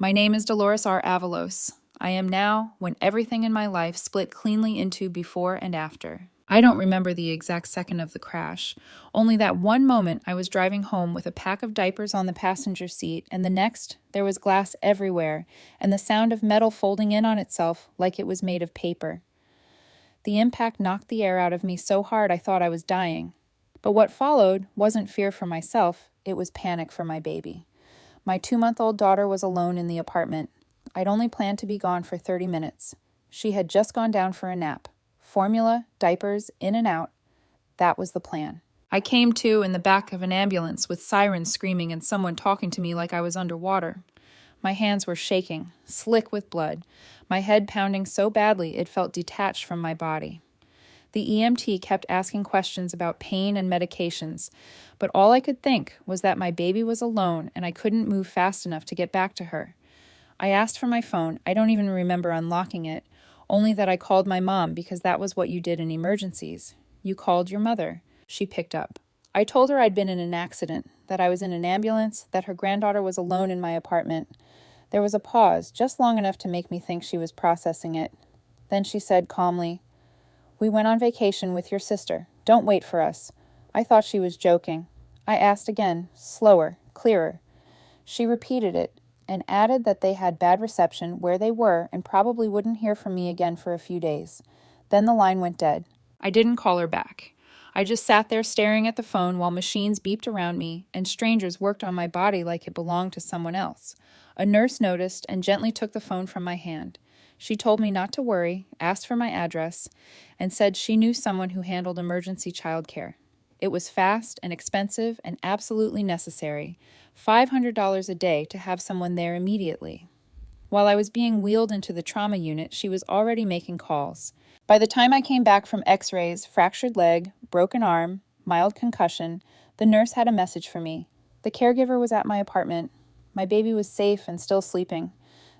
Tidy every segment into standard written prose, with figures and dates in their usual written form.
My name is Dolores R. Avalos. I am now when everything in my life split cleanly into before and after. I don't remember the exact second of the crash, only that one moment I was driving home with a pack of diapers on the passenger seat, and the next there was glass everywhere and the sound of metal folding in on itself like it was made of paper. The impact knocked the air out of me so hard I thought I was dying. But what followed wasn't fear for myself, it was panic for my baby. My 2-month-old daughter was alone in the apartment. I'd only planned to be gone for 30 minutes. She had just gone down for a nap. Formula, diapers, in and out. That was the plan. I came to in the back of an ambulance with sirens screaming and someone talking to me like I was underwater. My hands were shaking, slick with blood, my head pounding so badly it felt detached from my body. The EMT kept asking questions about pain and medications, but all I could think was that my baby was alone and I couldn't move fast enough to get back to her. I asked for my phone. I don't even remember unlocking it, only that I called my mom because that was what you did in emergencies. You called your mother. She picked up. I told her I'd been in an accident, that I was in an ambulance, that her granddaughter was alone in my apartment. There was a pause, just long enough to make me think she was processing it. Then she said calmly, "We went on vacation with your sister. Don't wait for us." I thought she was joking. I asked again, slower, clearer. She repeated it and added that they had bad reception where they were and probably wouldn't hear from me again for a few days. Then the line went dead. I didn't call her back. I just sat there staring at the phone while machines beeped around me and strangers worked on my body like it belonged to someone else. A nurse noticed and gently took the phone from my hand. She told me not to worry, asked for my address, and said she knew someone who handled emergency childcare. It was fast and expensive and absolutely necessary. $500 a day to have someone there immediately. While I was being wheeled into the trauma unit, she was already making calls. By the time I came back from x-rays, fractured leg, broken arm, mild concussion, the nurse had a message for me. The caregiver was at my apartment. My baby was safe and still sleeping.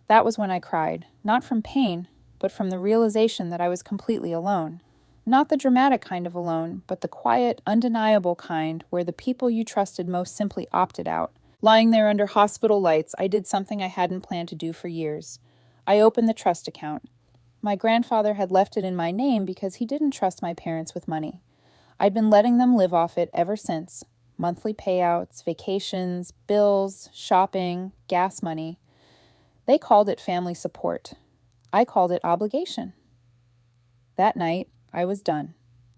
That was when I cried, not from pain, but from the realization that I was completely alone. Not the dramatic kind of alone, but the quiet, undeniable kind where the people you trusted most simply opted out. Lying there under hospital lights, I did something I hadn't planned to do for years. I opened the trust account. My grandfather had left it in my name because he didn't trust my parents with money. I'd been letting them live off it ever since. Monthly payouts, vacations, bills, shopping, gas money. They called it family support. I called it obligation. That night, I was done.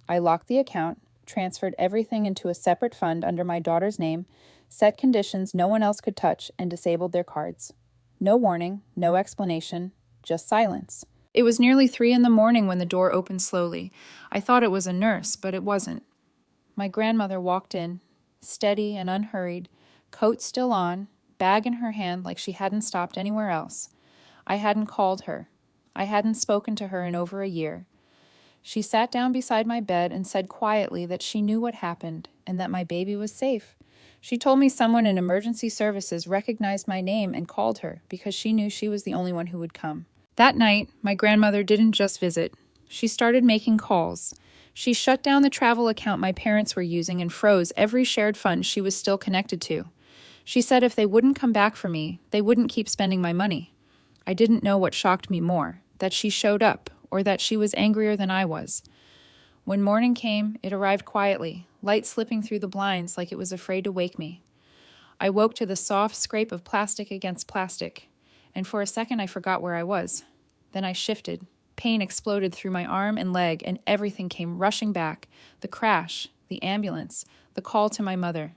I locked the account, transferred everything into a separate fund under my daughter's name, set conditions no one else could touch, and disabled their cards. No warning, no explanation, just silence. It was nearly 3 a.m. when the door opened slowly. I thought it was a nurse, but it wasn't. My grandmother walked in, steady and unhurried, coat still on, bag in her hand like she hadn't stopped anywhere else. I hadn't called her. I hadn't spoken to her in over a year. She sat down beside my bed and said quietly that she knew what happened and that my baby was safe. She told me someone in emergency services recognized my name and called her because she knew she was the only one who would come. That night, my grandmother didn't just visit. She started making calls. She shut down the travel account my parents were using and froze every shared fund she was still connected to. She said if they wouldn't come back for me, they wouldn't keep spending my money. I didn't know what shocked me more, that she showed up, or that she was angrier than I was. When morning came, it arrived quietly, light slipping through the blinds like it was afraid to wake me. I woke to the soft scrape of plastic against plastic, and for a second I forgot where I was. Then I shifted. Pain exploded through my arm and leg, and everything came rushing back. The crash, the ambulance, the call to my mother.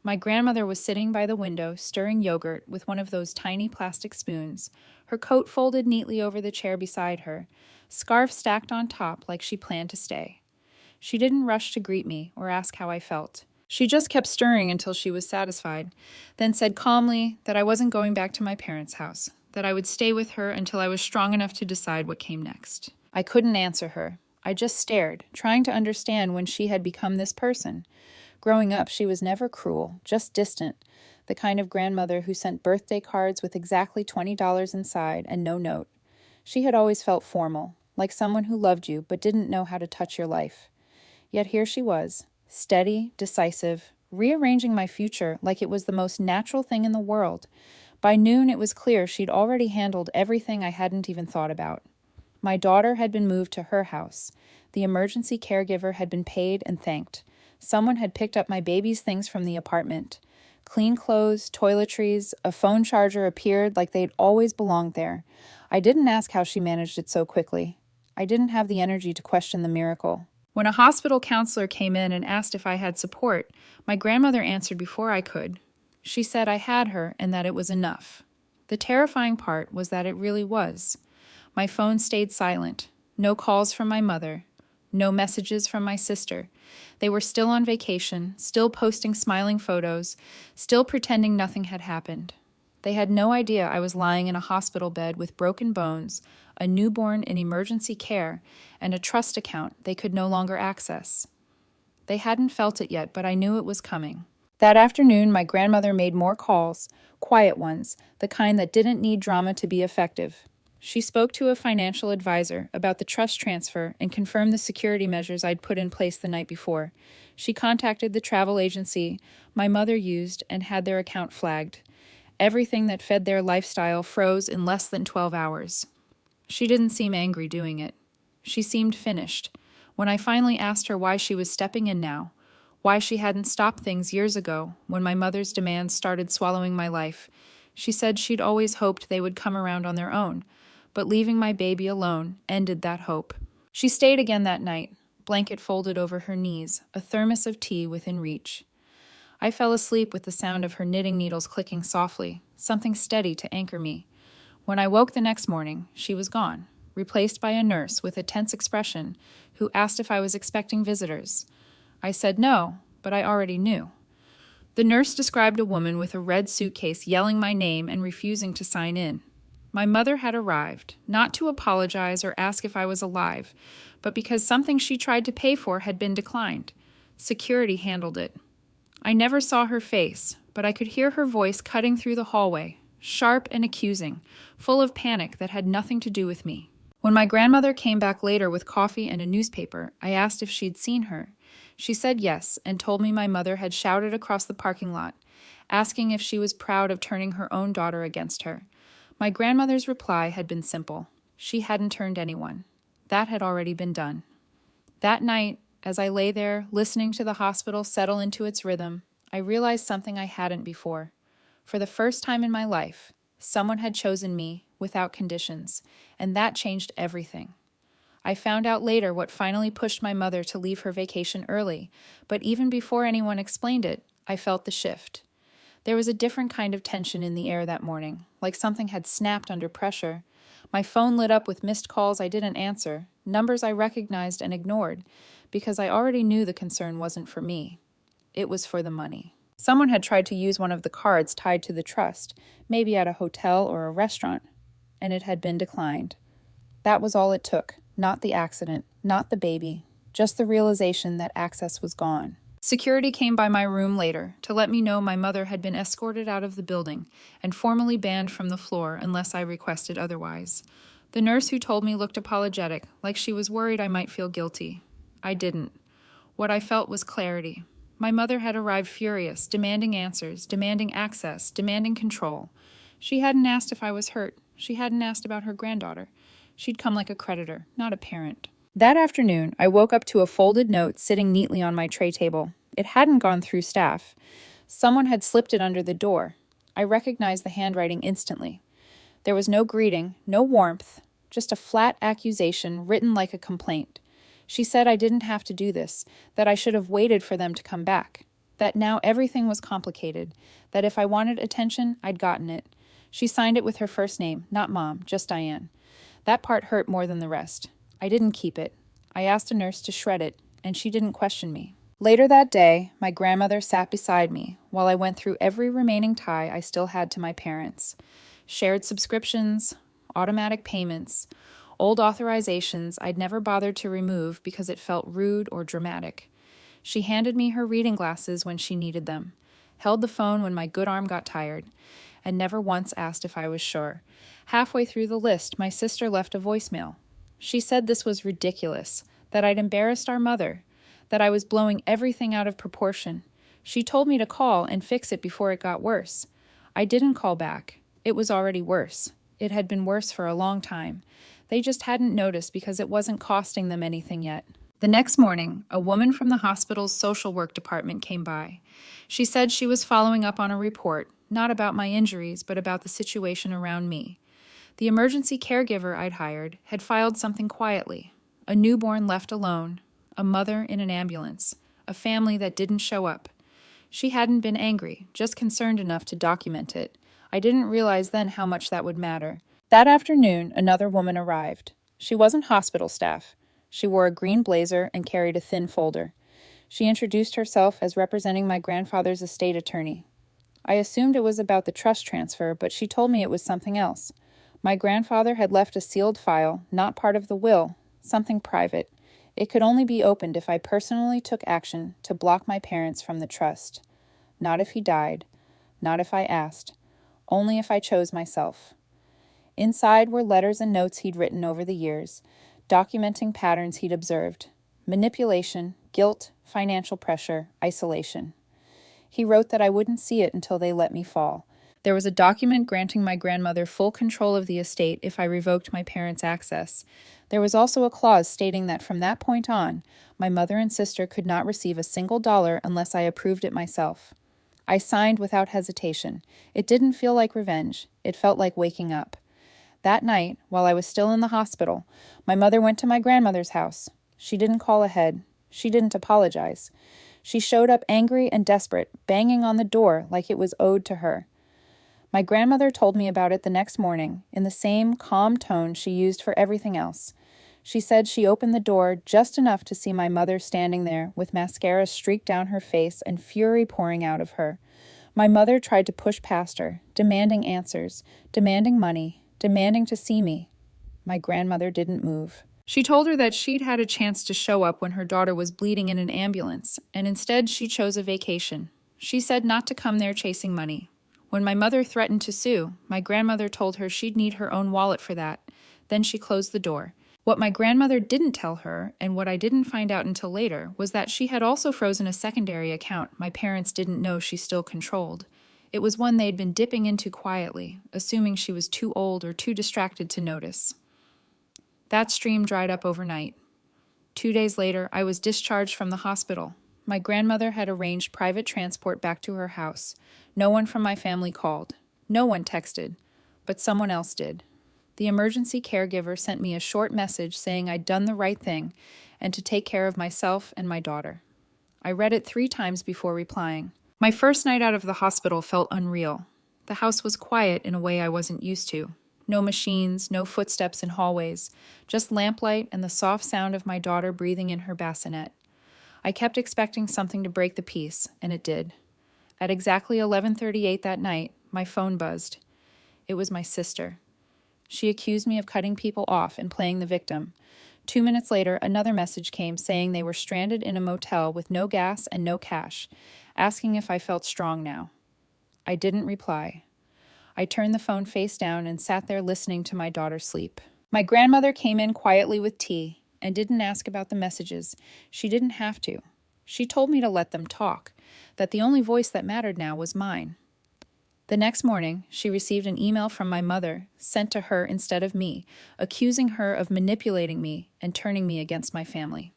My grandmother was sitting by the window, stirring yogurt with one of those tiny plastic spoons, her coat folded neatly over the chair beside her, scarf stacked on top like she planned to stay. She didn't rush to greet me or ask how I felt. She just kept stirring until she was satisfied, then said calmly that I wasn't going back to my parents' house, that I would stay with her until I was strong enough to decide what came next. I couldn't answer her. I just stared, trying to understand when she had become this person. Growing up, she was never cruel, just distant, the kind of grandmother who sent birthday cards with exactly $20 inside and no note. She had always felt formal, like someone who loved you but didn't know how to touch your life. Yet here she was, steady, decisive, rearranging my future like it was the most natural thing in the world. By noon, it was clear she'd already handled everything I hadn't even thought about. My daughter had been moved to her house. The emergency caregiver had been paid and thanked. Someone had picked up my baby's things from the apartment. Clean clothes, toiletries, a phone charger appeared like they'd always belonged there. I didn't ask how she managed it so quickly. I didn't have the energy to question the miracle. When a hospital counselor came in and asked if I had support, my grandmother answered before I could. She said I had her and that it was enough. The terrifying part was that it really was. My phone stayed silent. No calls from my mother. No messages from my sister. They were still on vacation, still posting smiling photos, still pretending nothing had happened. They had no idea I was lying in a hospital bed with broken bones, a newborn in emergency care, and a trust account they could no longer access. They hadn't felt it yet, but I knew it was coming. That afternoon, my grandmother made more calls, quiet ones, the kind that didn't need drama to be effective. She spoke to a financial advisor about the trust transfer and confirmed the security measures I'd put in place the night before. She contacted the travel agency my mother used and had their account flagged. Everything that fed their lifestyle froze in less than 12 hours. She didn't seem angry doing it. She seemed finished. When I finally asked her why she was stepping in now, why she hadn't stopped things years ago when my mother's demands started swallowing my life, she said she'd always hoped they would come around on their own, but leaving my baby alone ended that hope. She stayed again that night, blanket folded over her knees, a thermos of tea within reach. I fell asleep with the sound of her knitting needles clicking softly, something steady to anchor me. When I woke the next morning, she was gone, replaced by a nurse with a tense expression who asked if I was expecting visitors. I said no, but I already knew. The nurse described a woman with a red suitcase yelling my name and refusing to sign in. My mother had arrived, not to apologize or ask if I was alive, but because something she tried to pay for had been declined. Security handled it. I never saw her face, but I could hear her voice cutting through the hallway, sharp and accusing, full of panic that had nothing to do with me. When my grandmother came back later with coffee and a newspaper, I asked if she'd seen her. She said yes and told me my mother had shouted across the parking lot, asking if she was proud of turning her own daughter against her. My grandmother's reply had been simple. She hadn't turned anyone. That had already been done. That night, as I lay there, listening to the hospital settle into its rhythm, I realized something I hadn't before. For the first time in my life, someone had chosen me without conditions, and that changed everything. I found out later what finally pushed my mother to leave her vacation early, but even before anyone explained it, I felt the shift. There was a different kind of tension in the air that morning, like something had snapped under pressure. My phone lit up with missed calls I didn't answer, numbers I recognized and ignored, because I already knew the concern wasn't for me. It was for the money. Someone had tried to use one of the cards tied to the trust, maybe at a hotel or a restaurant, and it had been declined. That was all it took, not the accident, not the baby, just the realization that access was gone. Security came by my room later to let me know my mother had been escorted out of the building and formally banned from the floor unless I requested otherwise. The nurse who told me looked apologetic, like she was worried I might feel guilty. I didn't. What I felt was clarity. My mother had arrived furious, demanding answers, demanding access, demanding control. She hadn't asked if I was hurt. She hadn't asked about her granddaughter. She'd come like a creditor, not a parent. That afternoon, I woke up to a folded note sitting neatly on my tray table. It hadn't gone through staff. Someone had slipped it under the door. I recognized the handwriting instantly. There was no greeting, no warmth, just a flat accusation written like a complaint. She said I didn't have to do this, that I should have waited for them to come back, that now everything was complicated, that if I wanted attention, I'd gotten it. She signed it with her first name, not Mom, just Diane. That part hurt more than the rest. I didn't keep it. I asked a nurse to shred it, and she didn't question me. Later that day, my grandmother sat beside me while I went through every remaining tie I still had to my parents. Shared subscriptions, automatic payments, old authorizations I'd never bothered to remove because it felt rude or dramatic. She handed me her reading glasses when she needed them, held the phone when my good arm got tired, and never once asked if I was sure. Halfway through the list, my sister left a voicemail. She said this was ridiculous, that I'd embarrassed our mother, that I was blowing everything out of proportion. She told me to call and fix it before it got worse. I didn't call back. It was already worse. It had been worse for a long time. They just hadn't noticed because it wasn't costing them anything yet. The next morning, a woman from the hospital's social work department came by. She said she was following up on a report, not about my injuries, but about the situation around me. The emergency caregiver I'd hired had filed something quietly. A newborn left alone, a mother in an ambulance, a family that didn't show up. She hadn't been angry, just concerned enough to document it. I didn't realize then how much that would matter. That afternoon, another woman arrived. She wasn't hospital staff. She wore a green blazer and carried a thin folder. She introduced herself as representing my grandfather's estate attorney. I assumed it was about the trust transfer, but she told me it was something else. My grandfather had left a sealed file, not part of the will, something private. It could only be opened if I personally took action to block my parents from the trust. Not if he died, not if I asked, only if I chose myself. Inside were letters and notes he'd written over the years, documenting patterns he'd observed: manipulation, guilt, financial pressure, isolation. He wrote that I wouldn't see it until they let me fall. There was a document granting my grandmother full control of the estate if I revoked my parents' access. There was also a clause stating that from that point on, my mother and sister could not receive a single dollar unless I approved it myself. I signed without hesitation. It didn't feel like revenge. It felt like waking up. That night, while I was still in the hospital, my mother went to my grandmother's house. She didn't call ahead. She didn't apologize. She showed up angry and desperate, banging on the door like it was owed to her. My grandmother told me about it the next morning, in the same calm tone she used for everything else. She said she opened the door just enough to see my mother standing there with mascara streaked down her face and fury pouring out of her. My mother tried to push past her, demanding answers, demanding money, demanding to see me. My grandmother didn't move. She told her that she'd had a chance to show up when her daughter was bleeding in an ambulance, and instead she chose a vacation. She said not to come there chasing money. When my mother threatened to sue, my grandmother told her she'd need her own wallet for that. Then she closed the door. What my grandmother didn't tell her, and what I didn't find out until later, was that she had also frozen a secondary account my parents didn't know she still controlled. It was one they'd been dipping into quietly, assuming she was too old or too distracted to notice. That stream dried up overnight. 2 days later, I was discharged from the hospital. My grandmother had arranged private transport back to her house. No one from my family called. No one texted. But someone else did. The emergency caregiver sent me a short message saying I'd done the right thing and to take care of myself and my daughter. I read it 3 times before replying. My first night out of the hospital felt unreal. The house was quiet in a way I wasn't used to. No machines, no footsteps in hallways, just lamplight and the soft sound of my daughter breathing in her bassinet. I kept expecting something to break the peace, and it did. At exactly 11:38 that night, my phone buzzed. It was my sister. She accused me of cutting people off and playing the victim. 2 minutes later, another message came saying they were stranded in a motel with no gas and no cash, asking if I felt strong now. I didn't reply. I turned the phone face down and sat there listening to my daughter sleep. My grandmother came in quietly with tea and didn't ask about the messages. She didn't have to. She told me to let them talk, that the only voice that mattered now was mine. The next morning, she received an email from my mother, sent to her instead of me, accusing her of manipulating me and turning me against my family.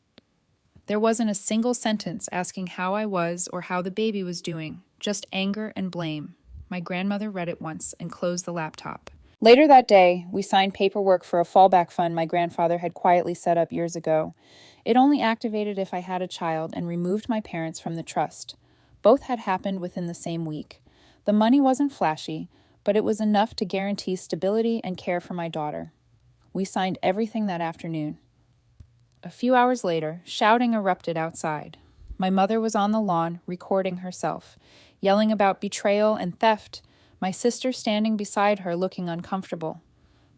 There wasn't a single sentence asking how I was or how the baby was doing, just anger and blame. My grandmother read it once and closed the laptop. Later that day, we signed paperwork for a fallback fund my grandfather had quietly set up years ago. It only activated if I had a child and removed my parents from the trust. Both had happened within the same week. The money wasn't flashy, but it was enough to guarantee stability and care for my daughter. We signed everything that afternoon. A few hours later, shouting erupted outside. My mother was on the lawn, recording herself, yelling about betrayal and theft, my sister standing beside her looking uncomfortable.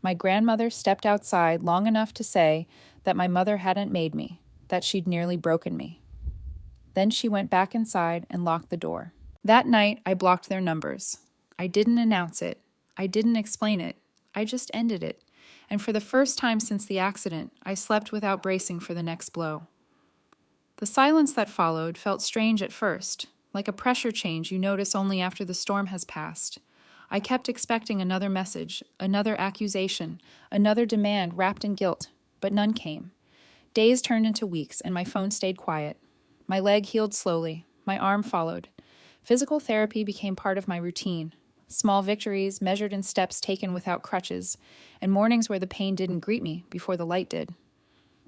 My grandmother stepped outside long enough to say that my mother hadn't made me, that she'd nearly broken me. Then she went back inside and locked the door. That night, I blocked their numbers. I didn't announce it. I didn't explain it. I just ended it. And for the first time since the accident, I slept without bracing for the next blow. The silence that followed felt strange at first, like a pressure change you notice only after the storm has passed. I kept expecting another message, another accusation, another demand wrapped in guilt, but none came. Days turned into weeks, and my phone stayed quiet. My leg healed slowly. My arm followed. Physical therapy became part of my routine. Small victories measured in steps taken without crutches, and mornings where the pain didn't greet me before the light did.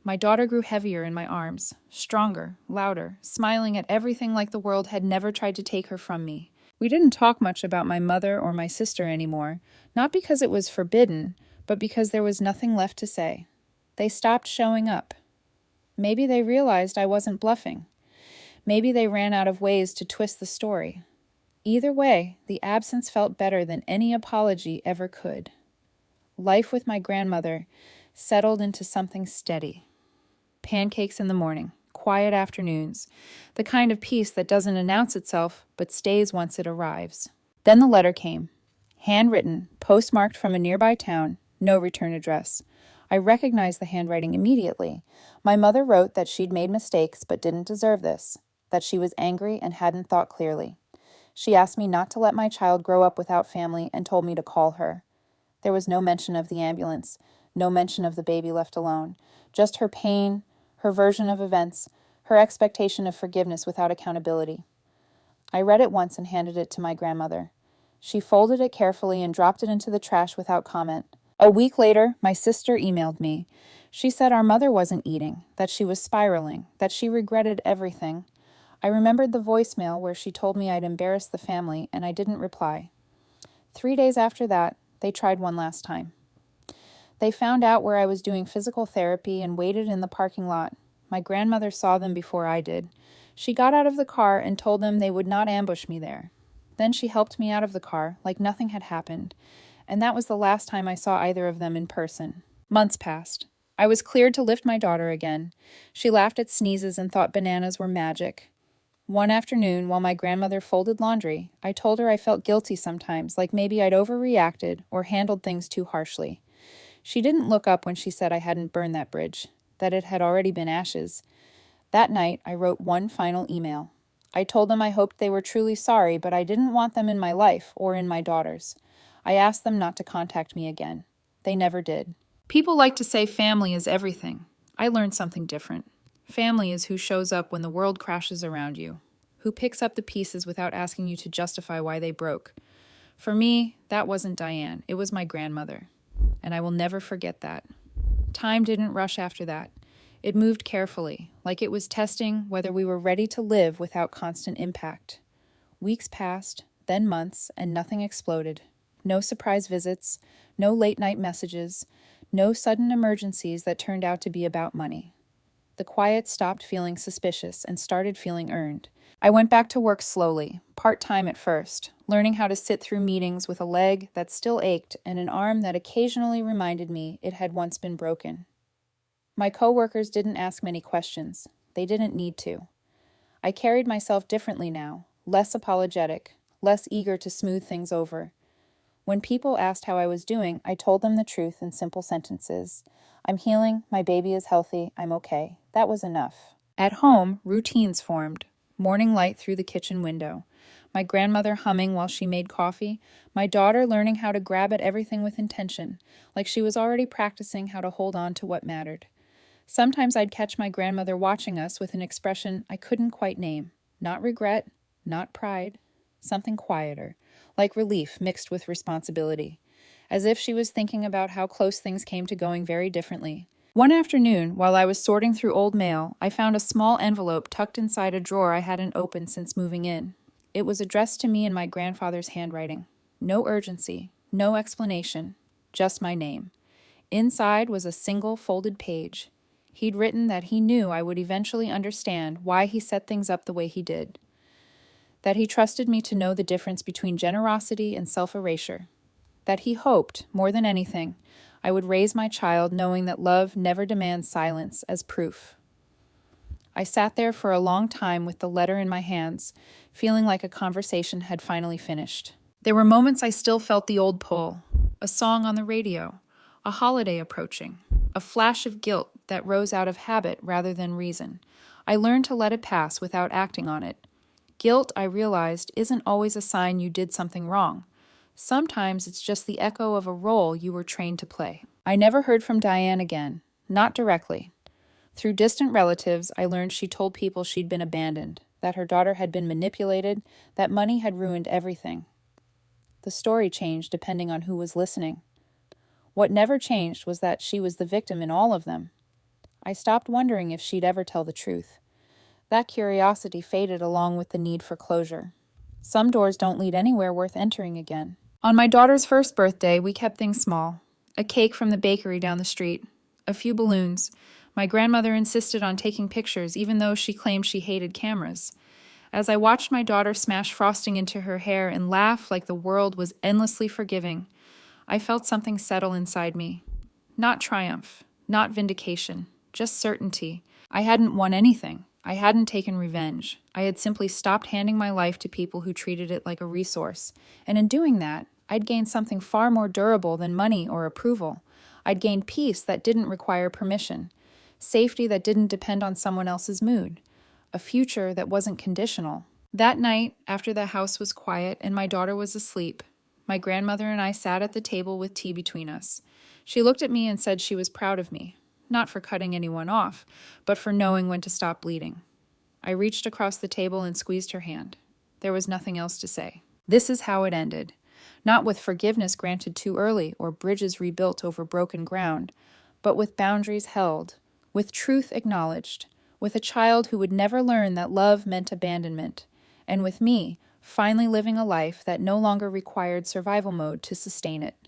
My daughter grew heavier in my arms, stronger, louder, smiling at everything like the world had never tried to take her from me. We didn't talk much about my mother or my sister anymore, not because it was forbidden, but because there was nothing left to say. They stopped showing up. Maybe they realized I wasn't bluffing. Maybe they ran out of ways to twist the story. Either way, the absence felt better than any apology ever could. Life with my grandmother settled into something steady. Pancakes in the morning, quiet afternoons, the kind of peace that doesn't announce itself but stays once it arrives. Then the letter came, handwritten, postmarked from a nearby town, no return address. I recognized the handwriting immediately. My mother wrote that she'd made mistakes but didn't deserve this, that she was angry and hadn't thought clearly. She asked me not to let my child grow up without family and told me to call her. There was no mention of the ambulance, no mention of the baby left alone, just her pain, her version of events, her expectation of forgiveness without accountability. I read it once and handed it to my grandmother. She folded it carefully and dropped it into the trash without comment. A week later, my sister emailed me. She said our mother wasn't eating, that she was spiraling, that she regretted everything. I remembered the voicemail where she told me I'd embarrassed the family, and I didn't reply. 3 days after that, they tried one last time. They found out where I was doing physical therapy and waited in the parking lot. My grandmother saw them before I did. She got out of the car and told them they would not ambush me there. Then she helped me out of the car like nothing had happened, and that was the last time I saw either of them in person. Months passed. I was cleared to lift my daughter again. She laughed at sneezes and thought bananas were magic. One afternoon, while my grandmother folded laundry, I told her I felt guilty sometimes, like maybe I'd overreacted or handled things too harshly. She didn't look up when she said I hadn't burned that bridge, that it had already been ashes. That night, I wrote one final email. I told them I hoped they were truly sorry, but I didn't want them in my life or in my daughter's. I asked them not to contact me again. They never did. People like to say family is everything. I learned something different. Family is who shows up when the world crashes around you, who picks up the pieces without asking you to justify why they broke. For me, that wasn't Diane. It was my grandmother. And I will never forget that. Time didn't rush after that. It moved carefully, like it was testing whether we were ready to live without constant impact. Weeks passed, then months, and nothing exploded. No surprise visits, no late-night messages, no sudden emergencies that turned out to be about money. The quiet stopped feeling suspicious and started feeling earned. I went back to work slowly, part-time at first, learning how to sit through meetings with a leg that still ached and an arm that occasionally reminded me it had once been broken. My coworkers didn't ask many questions. They didn't need to. I carried myself differently now, less apologetic, less eager to smooth things over. When people asked how I was doing, I told them the truth in simple sentences. I'm healing, my baby is healthy, I'm okay. That was enough. At home, routines formed. Morning light through the kitchen window. My grandmother humming while she made coffee. My daughter learning how to grab at everything with intention, like she was already practicing how to hold on to what mattered. Sometimes I'd catch my grandmother watching us with an expression I couldn't quite name. Not regret, not pride, something quieter, like relief mixed with responsibility, as if she was thinking about how close things came to going very differently. One afternoon, while I was sorting through old mail, I found a small envelope tucked inside a drawer I hadn't opened since moving in. It was addressed to me in my grandfather's handwriting. No urgency, no explanation, just my name. Inside was a single folded page. He'd written that he knew I would eventually understand why he set things up the way he did. That he trusted me to know the difference between generosity and self-erasure. That he hoped, more than anything, I would raise my child knowing that love never demands silence as proof. I sat there for a long time with the letter in my hands, feeling like a conversation had finally finished. There were moments I still felt the old pull, a song on the radio, a holiday approaching, a flash of guilt that rose out of habit rather than reason. I learned to let it pass without acting on it. Guilt, I realized, isn't always a sign you did something wrong. Sometimes it's just the echo of a role you were trained to play. I never heard from Diane again, not directly. Through distant relatives, I learned she told people she'd been abandoned, that her daughter had been manipulated, that money had ruined everything. The story changed depending on who was listening. What never changed was that she was the victim in all of them. I stopped wondering if she'd ever tell the truth. That curiosity faded along with the need for closure. Some doors don't lead anywhere worth entering again. On my daughter's first birthday, we kept things small. A cake from the bakery down the street. A few balloons. My grandmother insisted on taking pictures, even though she claimed she hated cameras. As I watched my daughter smash frosting into her hair and laugh like the world was endlessly forgiving, I felt something settle inside me. Not triumph, not vindication, just certainty. I hadn't won anything. I hadn't taken revenge. I had simply stopped handing my life to people who treated it like a resource. And in doing that, I'd gained something far more durable than money or approval. I'd gained peace that didn't require permission, safety that didn't depend on someone else's mood, a future that wasn't conditional. That night, after the house was quiet and my daughter was asleep, my grandmother and I sat at the table with tea between us. She looked at me and said she was proud of me, not for cutting anyone off, but for knowing when to stop bleeding. I reached across the table and squeezed her hand. There was nothing else to say. This is how it ended. Not with forgiveness granted too early or bridges rebuilt over broken ground, but with boundaries held, with truth acknowledged, with a child who would never learn that love meant abandonment, and with me finally living a life that no longer required survival mode to sustain it.